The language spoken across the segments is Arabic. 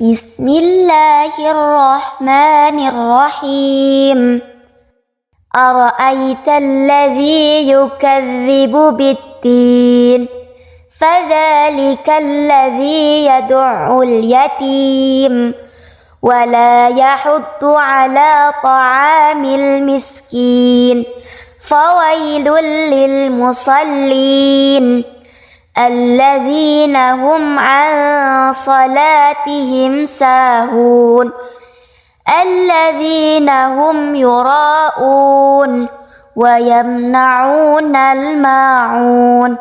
بسم الله الرحمن الرحيم. أرأيت الذي يكذب بالدين فذلك الذي يدع اليتيم ولا يحض على طعام المسكين فويل للمصلين الذين هم عن صلاتهم ساهون الذين هم يراءون ويمنعون الماعون.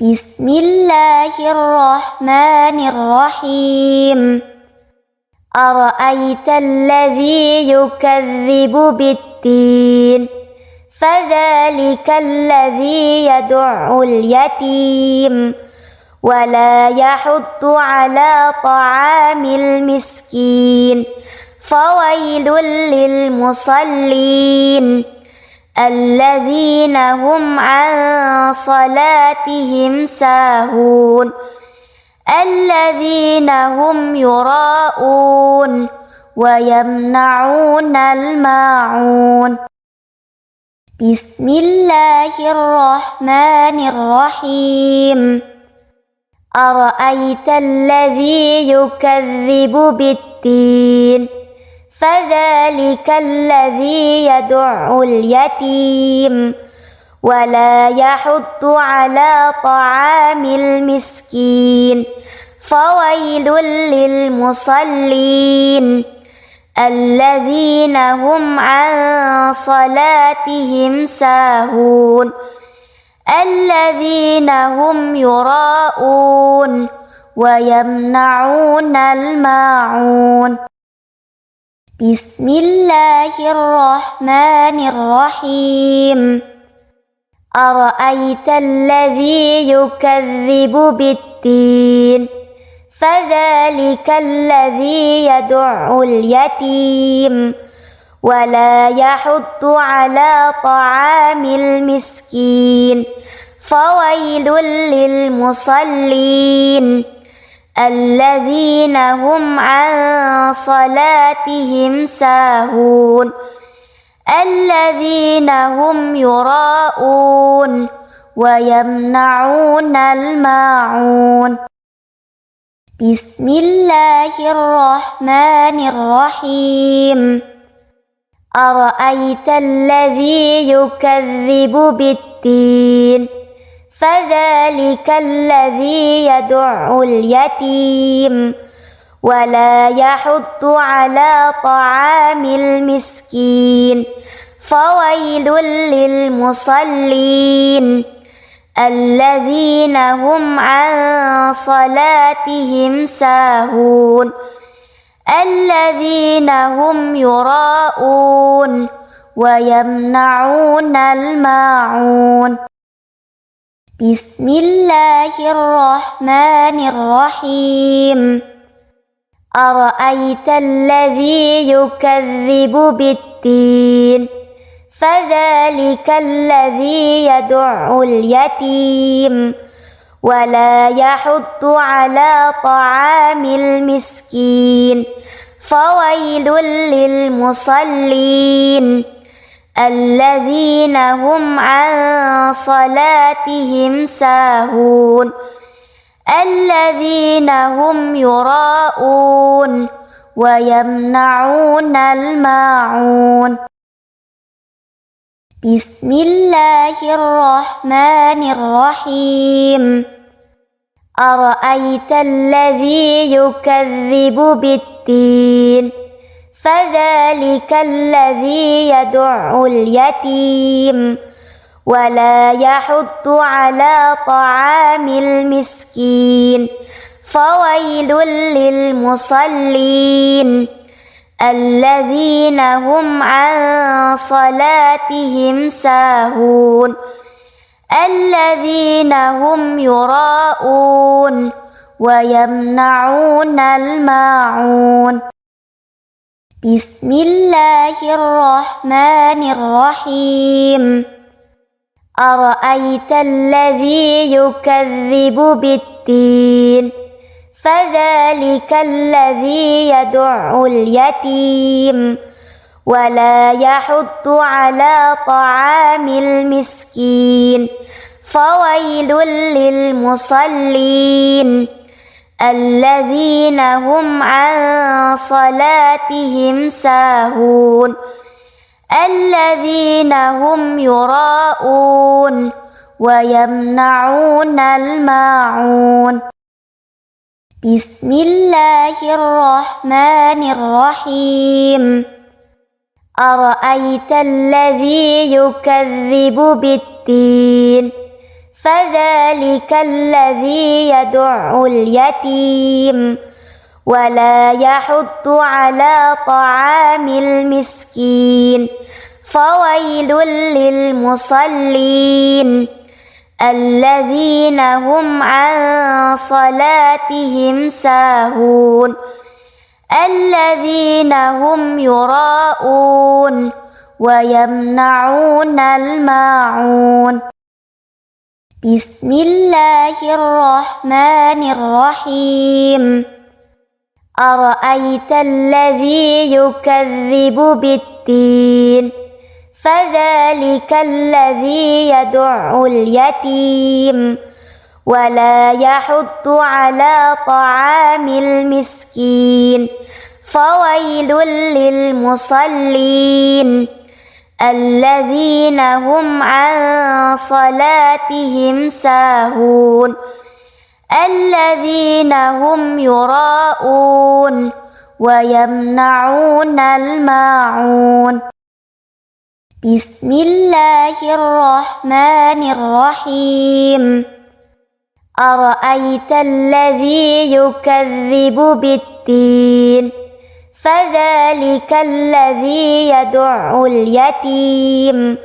بسم الله الرحمن الرحيم. أرأيت الذي يكذب بالدين فذلك الذي يدع اليتيم ولا يحض على طعام المسكين فويل للمصلين الذين هم عن صلاتهم ساهون الذين هم يراءون ويمنعون الماعون. بسم الله الرحمن الرحيم. أرأيت الذي يكذب بالدين فذلك الذي يدع اليتيم ولا يحض على طعام المسكين فويل للمصلين الذين هم عن صلاتهم ساهون الذين هم يراءون ويمنعون الماعون. بسم الله الرحمن الرحيم. أرأيت الذي يكذب بالدين فذلك الذي يدع اليتيم ولا يحض على طعام المسكين فويل للمصلين الذين هم عن صلاتهم ساهون الذين هم يراءون ويمنعون الماعون. بسم الله الرحمن الرحيم. أرأيت الذي يكذب بالدين فذلك الذي يدع اليتيم ولا يحض على طعام المسكين فويل للمصلين الذين هم عن صلاتهم ساهون الذين هم يراءون ويمنعون الماعون. بسم الله الرحمن الرحيم. أرأيت الذي يكذب بالدين فذلك الذي يدع اليتيم ولا يحض على طعام المسكين فويل للمصلين الذين هم عن صلاتهم ساهون الذين هم يراءون ويمنعون الماعون. بسم الله الرحمن الرحيم. أرأيت الذي يكذب بالدين فذلك الذي يدع اليتيم ولا يحض على طعام المسكين فويل للمصلين الذين هم عن صلاتهم ساهون الذين هم يراءون ويمنعون الماعون. بسم الله الرحمن الرحيم. أرأيت الذي يكذب بالدين فذلك الذي يدع اليتيم ولا يحض على طعام المسكين فويل للمصلين الذين هم عن صلاتهم ساهون الذين هم يراءون ويمنعون الماعون بسم الله الرحمن الرحيم أرأيت الذي يكذب بالدين فذلك الذي يدع اليتيم ولا يحض على طعام المسكين فويل للمصلين الذين هم عن صلاتهم ساهون الذين هم يراءون ويمنعون الماعون بسم الله الرحمن الرحيم أرأيت الذي يكذب بالدين فذلك الذي يدع اليتيم ولا يحض على طعام المسكين فويل للمصلين الذين هم عن صلاتهم ساهون الذين هم يراءون ويمنعون الماعون بسم الله الرحمن الرحيم أرأيت الذي يكذب بالدين فذلك الذي يدع اليتيم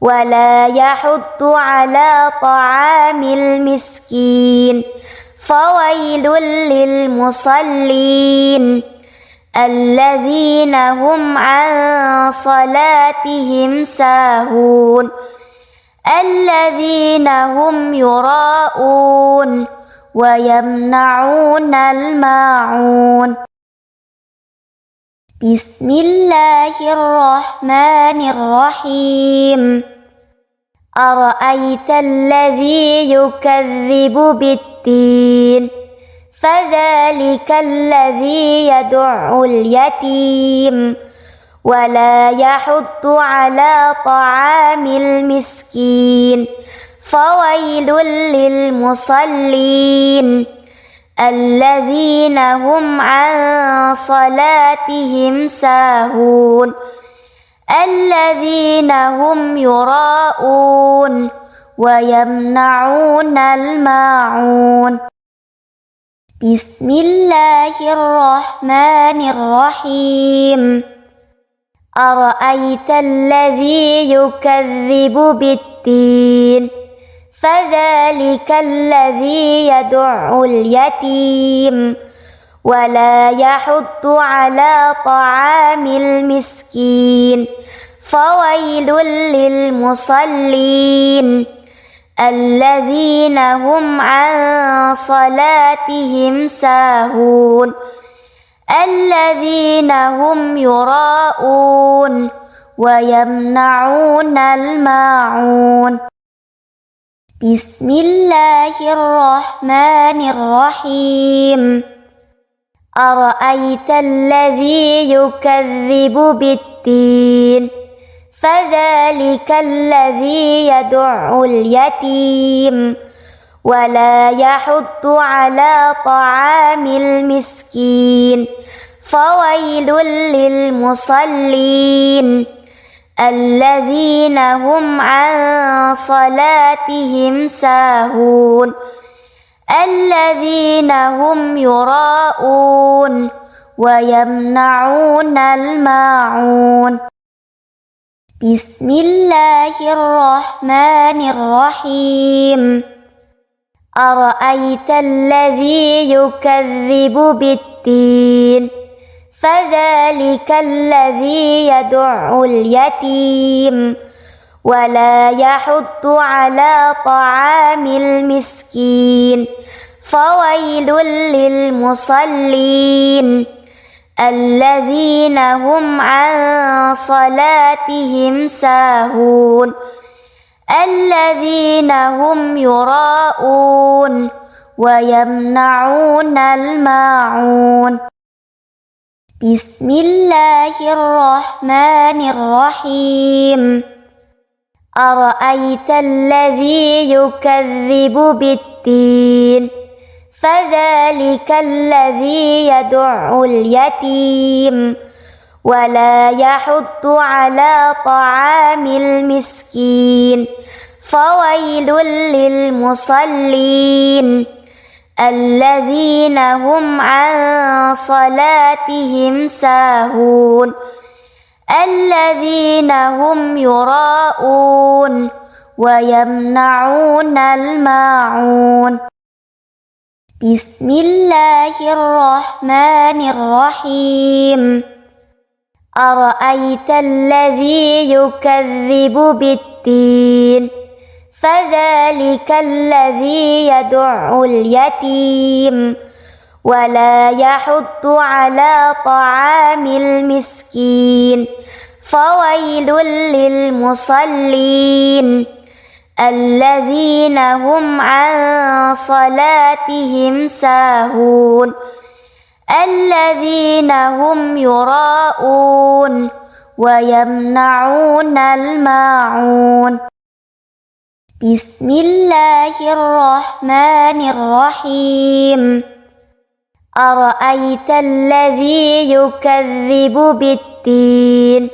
ولا يحض على طعام المسكين فويل للمصلين الذين هم عن صلاتهم ساهون الذين هم يراءون ويمنعون الماعون بسم الله الرحمن الرحيم أرأيت الذي يكذب بالدين فذلك الذي يدع اليتيم ولا يحض على طعام المسكين فويل للمصلين الذين هم عن صلاتهم ساهون الذين هم يراءون ويمنعون الماعون بسم الله الرحمن الرحيم أرأيت الذي يكذب بالدين فذلك الذي يدع اليتيم ولا يحض على طعام المسكين فويل للمصلين الذين هم عن صلاتهم ساهون الذين هم يراءون ويمنعون الماعون بسم الله الرحمن الرحيم أرأيت الذي يكذب بالدين فذلك الذي يدع اليتيم ولا يحض على طعام المسكين فويل للمصلين الذين هم عن صلاتهم ساهون الذين هم يراءون ويمنعون الماعون بسم الله الرحمن الرحيم أرأيت الذي يكذب بالدين فذلك الذي يدع اليتيم ولا يحض على طعام المسكين فويل للمصلين الذين هم عن صلاتهم ساهون الذين هم يراءون ويمنعون الماعون. بسم الله الرحمن الرحيم. أرأيت الذي يكذب بالدين فذلك الذي يدع اليتيم ولا يحض على طعام المسكين فويل للمصلين الذين هم عن صلاتهم ساهون الذين هم يراءون ويمنعون الماعون. بسم الله الرحمن الرحيم. أرأيت الذي يكذب بالدين فذلك الذي يدع اليتيم ولا يحض على طعام المسكين فويل للمصلين الذين هم عن صلاتهم ساهون الذين هم يراءون ويمنعون الماعون. بسم الله الرحمن الرحيم. أرأيت الذي يكذب بالدين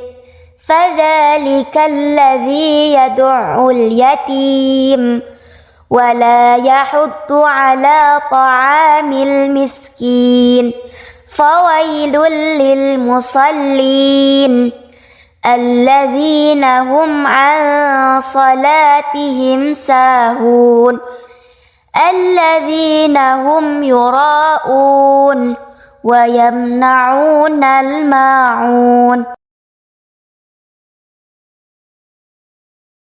فذلك الذي يدع اليتيم ولا يحض على طعام المسكين فويل للمصلين الذين هم عن صلاتهم ساهون الذين هم يراءون ويمنعون الماعون.